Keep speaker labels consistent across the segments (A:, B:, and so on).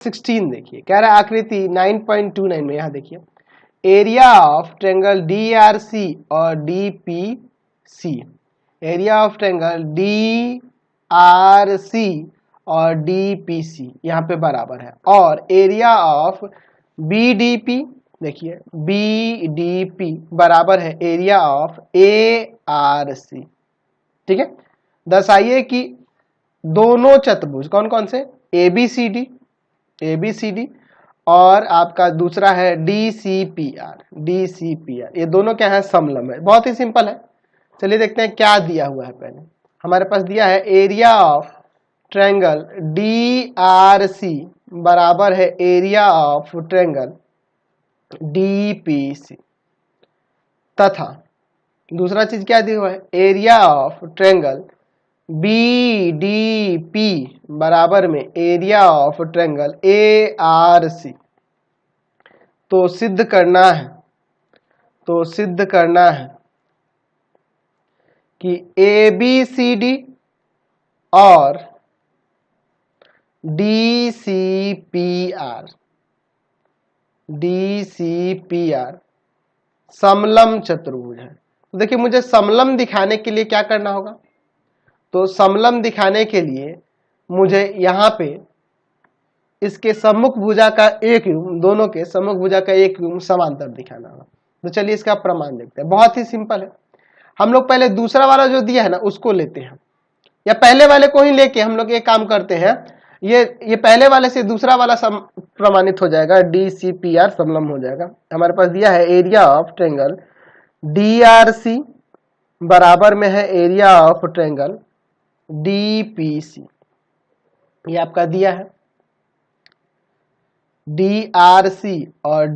A: 16 देखिए, कह रहा है आकृति 9.29 में, यहाँ देखिए एरिया ऑफ ट्रायंगल DRC और DPC, area of triangle DRC और DPC यहाँ पे बराबर है, और एरिया ऑफ BDP देखिए BDP बराबर है एरिया ऑफ ARC। ठीक है, दर्शाइए कि दोनों चतुर्भुज कौन कौन से, ABCD और आपका दूसरा है DCPR, ये दोनों क्या है, समलंब है। बहुत ही सिंपल है, चलिए देखते हैं क्या दिया हुआ है। पहले हमारे पास दिया है एरिया ऑफ ट्रायंगल DRC बराबर है एरिया ऑफ ट्रायंगल DPC, तथा दूसरा चीज क्या दिया हुआ है, एरिया ऑफ ट्रायंगल BDP बराबर में एरिया ऑफ ट्रायंगल ARC। तो सिद्ध करना है कि ABCD और DCPR समलंब चतुर्भुज है। तो देखिए मुझे समलंब दिखाने के लिए क्या करना होगा, तो समलंब दिखाने के लिए मुझे यहाँ पे इसके सम्मुख भुजा का एक युग्म, दोनों के सम्मुख भुजा का एक युग्म समांतर दिखाना होगा। तो चलिए इसका प्रमाण देखते हैं, बहुत ही सिंपल है। हम लोग पहले दूसरा वाला जो दिया है ना उसको लेते हैं, या पहले वाले को ही लेके हम लोग एक काम करते हैं, ये पहले वाले से दूसरा वाला प्रमाणित हो जाएगा, DCPR समलंब हो जाएगा। हमारे पास दिया है एरिया ऑफ ट्रायंगल DRC बराबर में है एरिया ऑफ ट्रायंगल DPC, ये आपका दिया है DRC और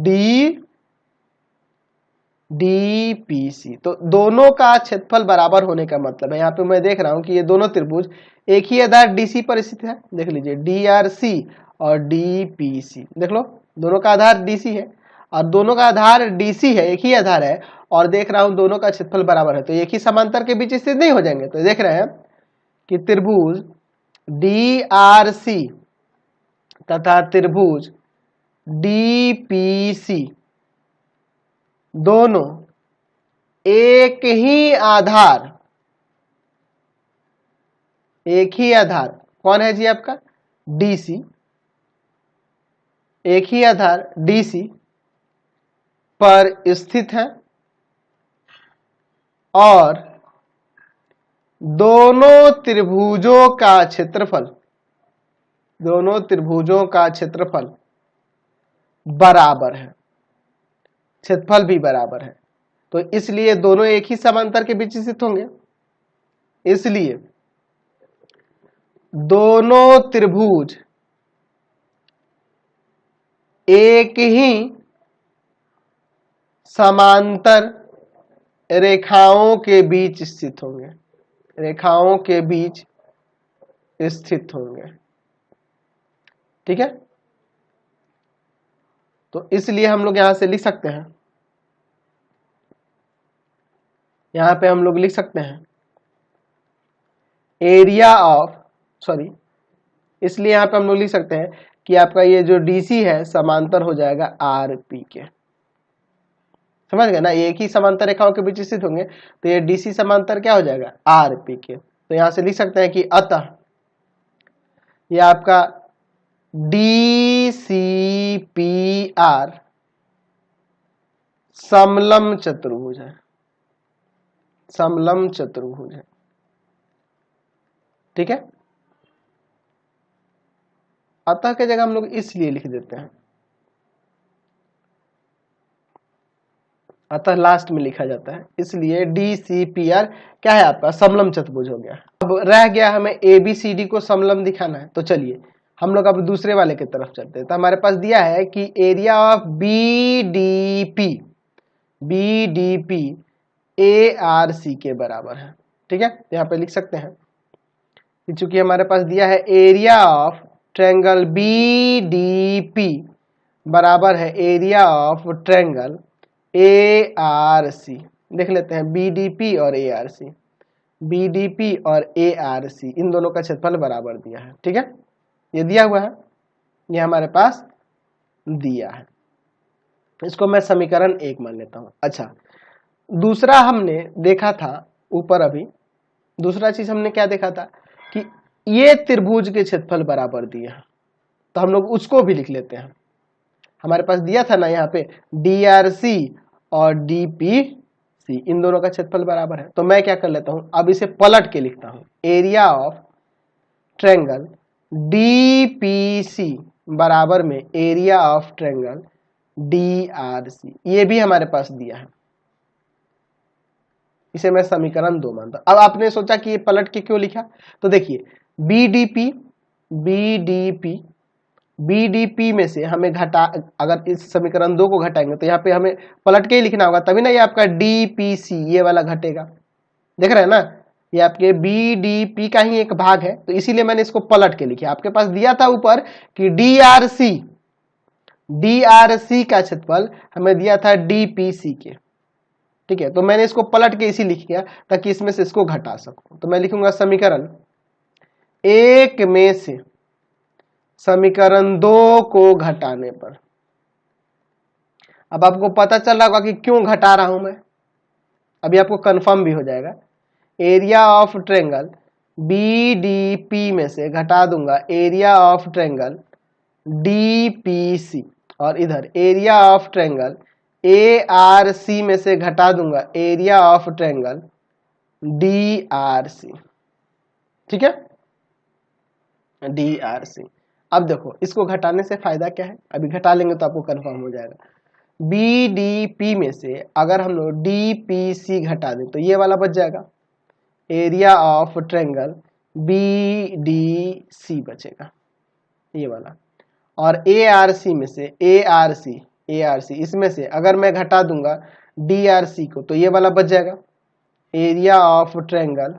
A: DPC। तो दोनों का क्षेत्रफल बराबर होने का मतलब है, यहाँ पे मैं देख रहा हूं कि ये दोनों त्रिभुज एक ही आधार DC पर स्थित है। देख लीजिए DRC और DPC, देख लो दोनों का आधार DC है और दोनों का आधार DC है, एक ही आधार है, और देख रहा हूं दोनों का क्षेत्रफल बराबर है, तो एक ही समांतर के बीच स्थित नहीं हो जाएंगे। तो देख रहे हैं कि त्रिभुज DRC तथा त्रिभुज DPC दोनों एक ही आधार कौन है जी आपका, DC, एक ही आधार DC पर स्थित है, और दोनों त्रिभुजों का क्षेत्रफल बराबर है, क्षेत्रफल भी बराबर है। तो इसलिए दोनों एक ही समांतर के बीच स्थित होंगे, इसलिए दोनों त्रिभुज एक ही समांतर रेखाओं के बीच स्थित होंगे, ठीक है। तो इसलिए हम लोग यहां से लिख सकते हैं, यहां पे हम लोग लिख सकते हैं एरिया ऑफ इसलिए यहां पे हम लोग लिख सकते हैं कि आपका ये जो DC है समांतर हो जाएगा RP के, समझ गए ना, एक ही समांतर रेखाओं के बीच स्थित होंगे, तो ये DC समांतर क्या हो जाएगा, RP के। तो यहां से लिख सकते हैं कि अतः ये आपका DCPR समलंब चतुर्भुज है, ठीक है। अतः की जगह हम लोग इसलिए लिख देते हैं, अतः लास्ट में लिखा जाता है, इसलिए DCPR क्या है आपका, समलंब चतुर्भुज हो गया। अब रह गया हमें ABCD को समलंब दिखाना है। तो चलिए हम लोग अब दूसरे वाले की तरफ चलते हैं। तो हमारे पास दिया है कि एरिया ऑफ BDP ARC के बराबर है, ठीक है। यहाँ पे लिख सकते हैं कि चूंकि हमारे पास दिया है एरिया ऑफ ट्रायंगल BDP बराबर है एरिया ऑफ ट्रायंगल ARC, देख लेते हैं BDP और ARC, इन दोनों का क्षेत्रफल बराबर दिया है, ठीक है, ये दिया हुआ है। ये हमारे पास दिया है। इसको मैं समीकरण 1 मान लेता हूं। अच्छा, दूसरा हमने देखा था ऊपर, अभी दूसरा चीज हमने क्या देखा था कि ये त्रिभुज के क्षेत्रफल बराबर दिया है, तो हम लोग उसको भी लिख लेते हैं। हमारे पास दिया था ना यहाँ पे DRC और DPC, इन दोनों का क्षेत्रफल बराबर है। तो मैं क्या कर लेता हूं, अब इसे पलट के लिखता हूं, एरिया ऑफ ट्रायंगल DPC बराबर में एरिया ऑफ ट्रायंगल DRC। ये भी हमारे पास दिया है, इसे मैं समीकरण 2 मानता हूं। अब आपने सोचा कि ये पलट के क्यों लिखा, तो देखिए BDP में से हमें घटा, अगर इस समीकरण 2 को घटाएंगे तो यहाँ पे हमें पलट के ही लिखना होगा, तभी ना ये आपका DPC ये वाला घटेगा। देख रहे हैं ना, ये आपके BDP का ही एक भाग है, तो इसीलिए मैंने इसको पलट के लिखा। आपके पास दिया था ऊपर कि DRC का क्षेत्रफल हमें दिया था DPC के, ठीक है। तो मैंने इसको पलट के इसी लिख किया ताकि इसमें से इसको घटा सकूं। तो मैं लिखूंगा समीकरण 1 में से समीकरण 2 को घटाने पर, अब आपको पता चल रहा होगा कि क्यों घटा रहा हूं मैं, अभी आपको कंफर्म भी हो जाएगा। एरिया ऑफ ट्रायंगल BDP में से घटा दूंगा एरिया ऑफ ट्रायंगल DPC, और इधर एरिया ऑफ ट्रायंगल ARC में से घटा दूंगा एरिया ऑफ ट्रायंगल DRC, ठीक है, DRC। अब देखो इसको घटाने से फायदा क्या है, अभी घटा लेंगे तो आपको कंफर्म हो जाएगा। BDP में से अगर हम लोग DPC घटा दें तो ये वाला बच जाएगा, एरिया ऑफ ट्रायंगल BDC बचेगा ये वाला, और ARC में से ARC इसमें से अगर मैं घटा दूंगा DRC को तो ये वाला बच जाएगा, एरिया ऑफ ट्रायंगल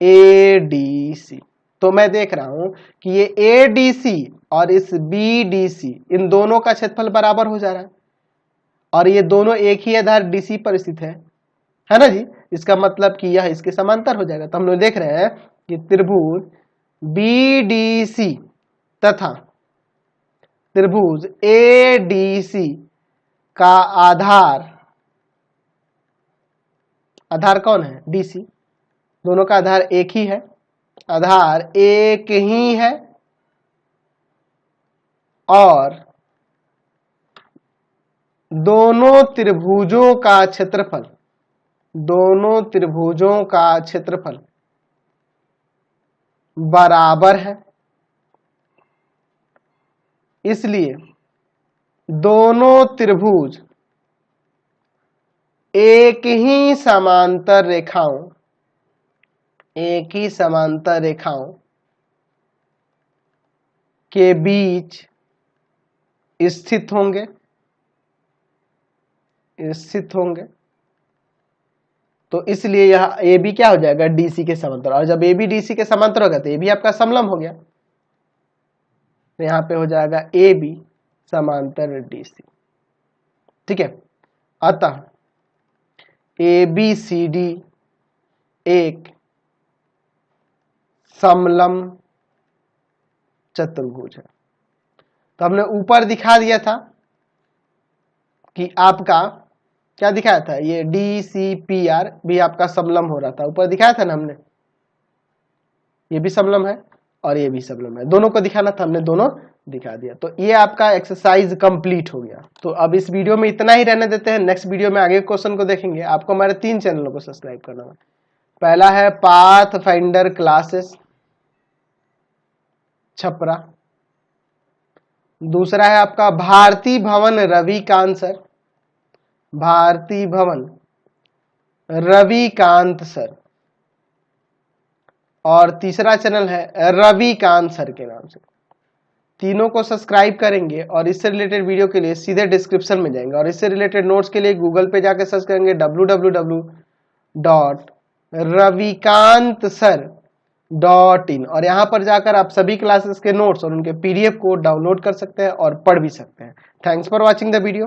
A: ADC। तो मैं देख रहा हूं कि ये ADC और इस BDC इन दोनों का क्षेत्रफल बराबर हो जा रहा है, और ये दोनों एक ही आधार DC पर स्थित है ना जी। इसका मतलब कि यह इसके समांतर हो जाएगा। तो हम लोग देख रहे हैं कि त्रिभुज BDC तथा त्रिभुज ADC का आधार कौन है, DC। दोनों का आधार एक ही है, आधार एक ही है, और दोनों त्रिभुजों का क्षेत्रफल बराबर है। इसलिए दोनों त्रिभुज एक ही समांतर रेखाओं के बीच स्थित होंगे। तो इसलिए यह AB क्या हो जाएगा, DC के समांतर, और जब AB DC के समांतर होगा तो AB आपका समलंब हो गया, तो यहां पे हो जाएगा AB समांतर DC, ठीक है। अतः ABCD एक समलंब चतुर्भुज है। तो हमने ऊपर दिखा दिया था कि आपका क्या दिखाया था, ये DCPR भी आपका समलंब हो रहा था, ऊपर दिखाया था ना हमने, ये भी समलंब है और ये भी समलंब है, दोनों को दिखाना था, हमने दोनों दिखा दिया। तो ये आपका एक्सरसाइज कंप्लीट हो गया। तो अब इस वीडियो में इतना ही रहने देते हैं, नेक्स्ट वीडियो में आगे क्वेश्चन को देखेंगे। आपको हमारे 3 चैनलों को सब्सक्राइब करना है। पहला है पाथ फाइंडर क्लासेस छपरा, दूसरा है आपका भारती भवन रविकांत सर, और तीसरा चैनल है रविकांत सर के नाम से। तीनों को सब्सक्राइब करेंगे और इससे रिलेटेड वीडियो के लिए सीधे डिस्क्रिप्शन में जाएंगे, और इससे रिलेटेड नोट्स के लिए गूगल पे जाकर सर्च करेंगे www.ravikantsir.in, और यहाँ पर जाकर आप सभी क्लासेस के नोट्स और उनके PDF को डाउनलोड कर सकते हैं और पढ़ भी सकते हैं। Thanks for watching the video.